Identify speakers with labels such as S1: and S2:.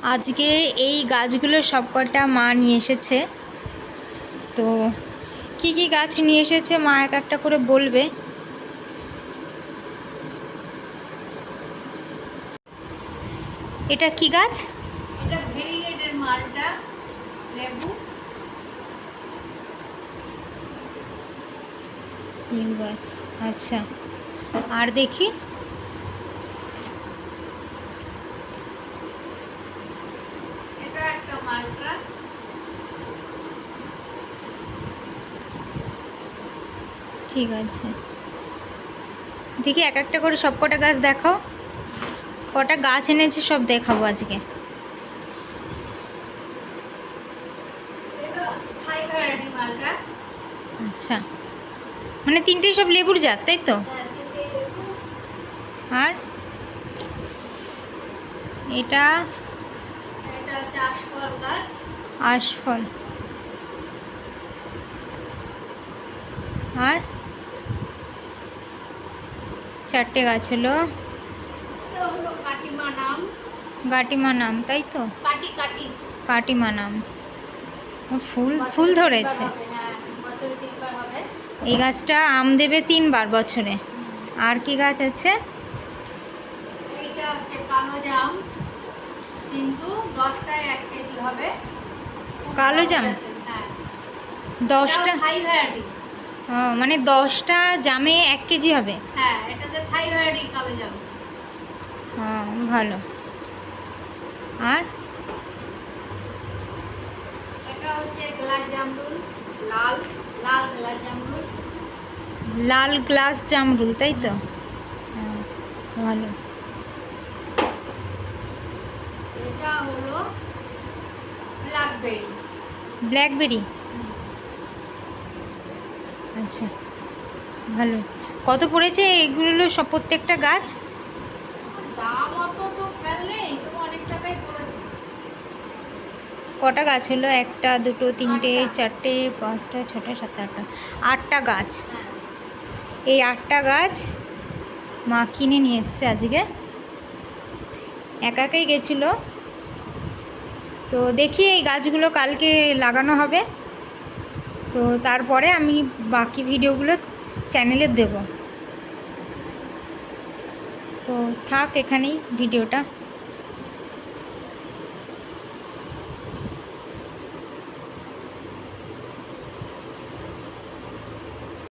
S1: আজকে এই গাছগুলো সবকটা মা নিয়ে এসেছে। তো কি কি গাছ নিয়ে এসেছে মা এক একটা করে বলবে। এটা কি গাছ?
S2: এটা ভেরিগেটেড মালটা লেবু।
S1: লেবু গাছ, আচ্ছা। আর দেখি,
S2: এটা একটা মালটা।
S1: ঠিক আছে, দেখি এক একটা করে সব কটা গাছ দেখাও। কটা গাছ এনেছে সব দেখাবো আজকে।
S2: এটা থাই ভ্যারাইটি মালটা।
S1: আচ্ছা, মানে তিনটেই সব লেবুর জাত, তাই তো?
S2: হ্যাঁ, তিনটে লেবু।
S1: আর এটা
S2: এটা হচ্ছে আশফল গাছ।
S1: আশফল। আর চারটে গাছ হলো
S2: এটা হলো কাটিমা নাম।
S1: গাটিমা নাম, তাই তো?
S2: কাটি কাটি।
S1: কাটিমা নাম। ফুল ফুল
S2: বছরে 3 বার
S1: ধরেছে।
S2: হবে। হ্যাঁ, বছরে 3 বার হবে।
S1: এই গাছটা আম দেবে 3 বার বছরে। আর কি গাছ আছে?
S2: এইটা হচ্ছে কালো জাম, কিন্তু 10টায় 1 কেজি হবে। খুব
S1: কালো
S2: বড়
S1: জাম
S2: জাতের, হ্যাঁ। এটাও
S1: 10টা?
S2: থাই ভ্যারাইটি।
S1: মানে 10টা জামে 1 কেজি হবে।
S2: হ্যাঁ, এটা যে থাই ভ্যারাইটি কালো জাম।
S1: ভালো। আর
S2: এটা হচ্ছে গ্লাস জামরুল, লাল লাল গ্লাস জামরুল।
S1: লাল গ্লাস জামরুল, তাই তো? হ্যাঁ, ভালো।
S2: এটা হলো ব্ল্যাকবেরি।
S1: ব্ল্যাকবেরি, আচ্ছা, ভালো। কত পড়েছে এগুলো সব প্রত্যেকটা গাছ?
S2: দাম অত তো খেয়াল নেই, তবু অনেক টাকাই পড়েছে।
S1: কটা গাছ হলো? 1টা 2টো 3টে
S2: 8টা।
S1: 4টে 5টা 6টা 7টা 8টা, 8টা গাছ।
S2: হ্যাঁ।
S1: এই 8টা গাছ মা কিনে নিয়ে এসছে আজকে, একা একাই গেছিলো। তো দেখি এই গাছগুলো কালকে লাগানো হবে। তো তারপরে আমি বাকি ভিডিওগুলো চ্যানেলে দেব। তো থাক এখানেই ভিডিওটা।